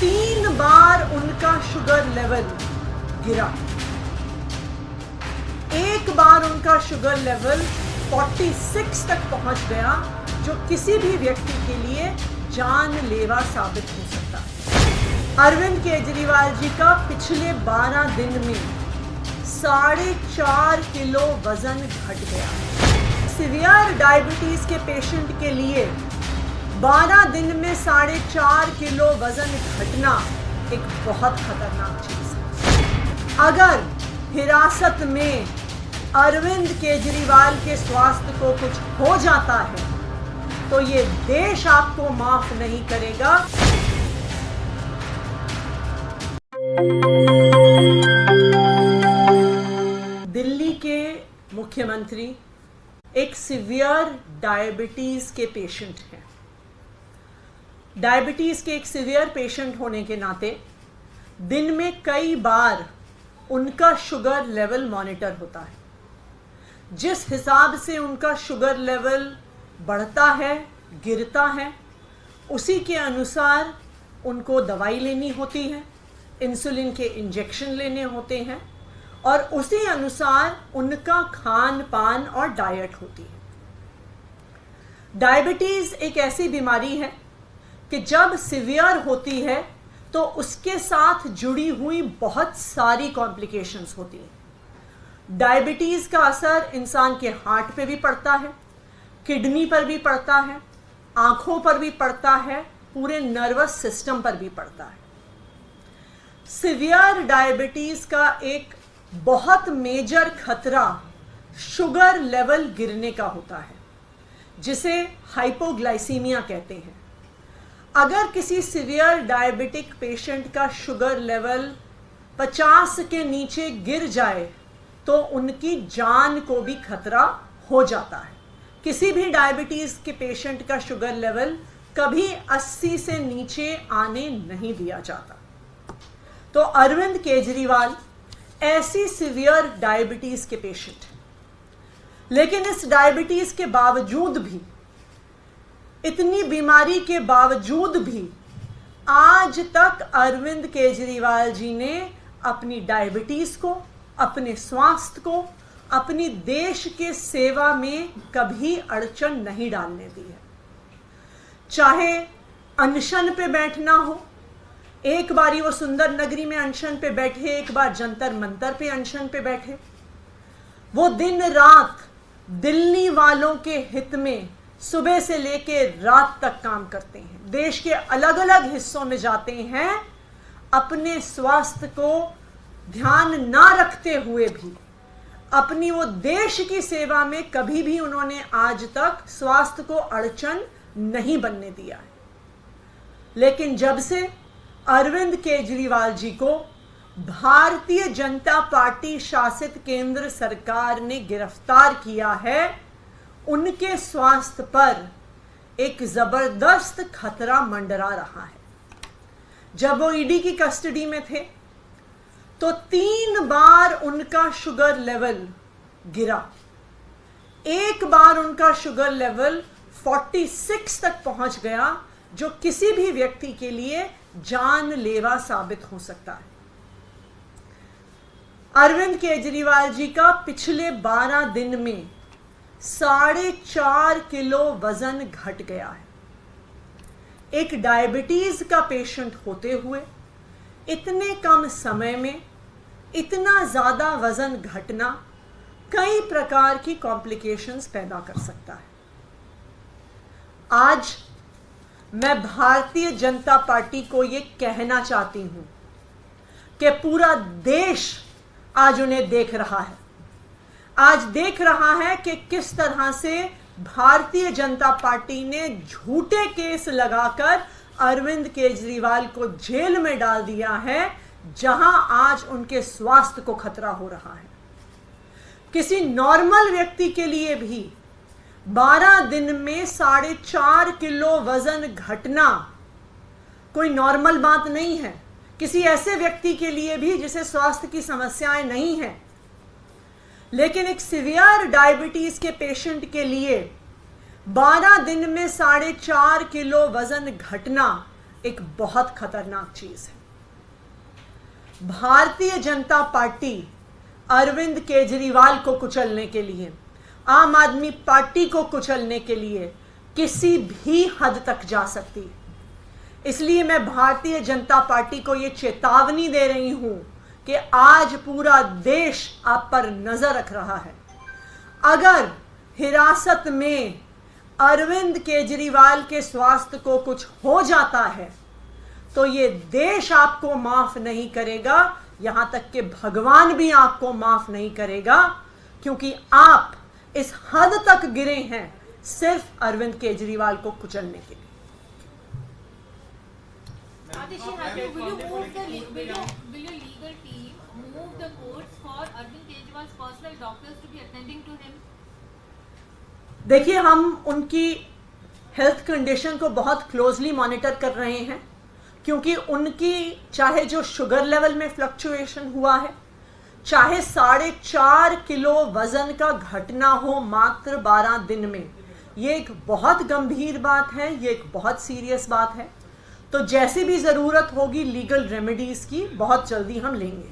3 बार उनका sugar level गिरा। एक बार उनका शुगर लेवल 46 तक पहुंच गया, जो किसी भी व्यक्ति के लिए जानलेवा साबित हो सकता है। अरविंद केजरीवाल जी का पिछले 12 दिन में 4.5 किलो वजन घट गया। सीवियर डायबिटीज के पेशेंट के लिए 12 दिन में 4.5 किलो वजन घटना एक बहुत खतरनाक चीज है। अगर हिरासत में अरविंद केजरीवाल के स्वास्थ्य को कुछ हो जाता है तो ये देश आपको माफ नहीं करेगा। दिल्ली के मुख्यमंत्री एक सीवियर डायबिटीज के पेशेंट हैं। डायबिटीज के एक सीवियर पेशेंट होने के नाते दिन में कई बार उनका शुगर लेवल मॉनिटर होता है। जिस हिसाब से उनका शुगर लेवल बढ़ता है, गिरता है, उसी के अनुसार उनको दवाई लेनी होती है, इंसुलिन के इंजेक्शन लेने होते हैं और उसी अनुसार उनका खान पान और डाइट होती है। डायबिटीज एक ऐसी बीमारी है कि जब सीवियर होती है तो उसके साथ जुड़ी हुई बहुत सारी कॉम्प्लिकेशंस होती हैं। डायबिटीज का असर इंसान के हार्ट पे भी पड़ता है, किडनी पर भी पड़ता है, आंखों पर भी पड़ता है, पूरे नर्वस सिस्टम पर भी पड़ता है। सीवियर डायबिटीज का एक बहुत मेजर खतरा शुगर लेवल गिरने का होता है, जिसे हाइपोग्लाइसीमिया कहते हैं। अगर किसी सीवियर डायबिटिक पेशेंट का शुगर लेवल 50 के नीचे गिर जाए तो उनकी जान को भी खतरा हो जाता है। किसी भी डायबिटीज के पेशेंट का शुगर लेवल कभी 80 से नीचे आने नहीं दिया जाता। तो अरविंद केजरीवाल ऐसी सीवियर डायबिटीज के पेशेंट हैं, लेकिन इस डायबिटीज के बावजूद भी, इतनी बीमारी के बावजूद भी आज तक अरविंद केजरीवाल जी ने अपनी डायबिटीज को, अपने स्वास्थ्य को, अपनी देश के सेवा में कभी अड़चन नहीं डालने दी है। चाहे अनशन पे बैठना हो, एक बारी वो सुंदर नगरी में अनशन पे बैठे, एक बार जंतर मंतर पे अनशन पे बैठे, वो दिन रात दिल्ली वालों के हित में सुबह से लेके रात तक काम करते हैं। देश के अलग अलग हिस्सों में जाते हैं, अपने स्वास्थ्य को ध्यान ना रखते हुए भी अपनी वो देश की सेवा में कभी भी उन्होंने आज तक स्वास्थ्य को अड़चन नहीं बनने दिया है। लेकिन जब से अरविंद केजरीवाल जी को भारतीय जनता पार्टी शासित केंद्र सरकार ने गिरफ्तार किया है, उनके स्वास्थ्य पर एक जबरदस्त खतरा मंडरा रहा है। जब वो ईडी की कस्टडी में थे तो 3 बार उनका शुगर लेवल गिरा। एक बार उनका शुगर लेवल 46 तक पहुंच गया, जो किसी भी व्यक्ति के लिए जानलेवा साबित हो सकता है। अरविंद केजरीवाल जी का पिछले 12 दिन में 4.5 किलो वजन घट गया है। एक डायबिटीज का पेशेंट होते हुए इतने कम समय में इतना ज्यादा वजन घटना कई प्रकार की कॉम्प्लिकेशंस पैदा कर सकता है। आज मैं भारतीय जनता पार्टी को ये कहना चाहती हूं कि पूरा देश आज उन्हें देख रहा है। आज देख रहा है कि किस तरह से भारतीय जनता पार्टी ने झूठे केस लगाकर अरविंद केजरीवाल को जेल में डाल दिया है, जहां आज उनके स्वास्थ्य को खतरा हो रहा है। किसी नॉर्मल व्यक्ति के लिए भी 12 दिन में 4.5 किलो वजन घटना कोई नॉर्मल बात नहीं है। किसी ऐसे व्यक्ति के लिए भी जिसे स्वास्थ्य की समस्याएं नहीं हैं, लेकिन एक सीवियर डायबिटीज के पेशेंट के लिए 12 दिन में 4.5 किलो वजन घटना एक बहुत खतरनाक चीज है। भारतीय जनता पार्टी अरविंद केजरीवाल को कुचलने के लिए, आम आदमी पार्टी को कुचलने के लिए किसी भी हद तक जा सकती है। इसलिए मैं भारतीय जनता पार्टी को यह चेतावनी दे रही हूं कि आज पूरा देश आप पर नजर रख रहा है। अगर हिरासत में अरविंद केजरीवाल के स्वास्थ्य को कुछ हो जाता है तो ये देश आपको माफ नहीं करेगा, यहां तक कि भगवान भी आपको माफ नहीं करेगा, क्योंकि आप इस हद तक गिरे हैं सिर्फ अरविंद केजरीवाल को कुचलने के लिए। Adishi, will your legal team move the courts for Arvind Kejriwal's personal doctors to be attending to him? देखिए, हम उनकी हेल्थ कंडीशन को बहुत क्लोजली मॉनिटर कर रहे हैं, क्योंकि उनकी चाहे जो शुगर लेवल में फ्लक्चुएशन हुआ है, चाहे 4.5 किलो वजन का घटना हो मात्र 12 दिन में, ये एक बहुत गंभीर बात है, ये एक बहुत सीरियस बात है। तो जैसी भी ज़रूरत होगी लीगल रेमेडीज़ की, बहुत जल्दी हम लेंगे।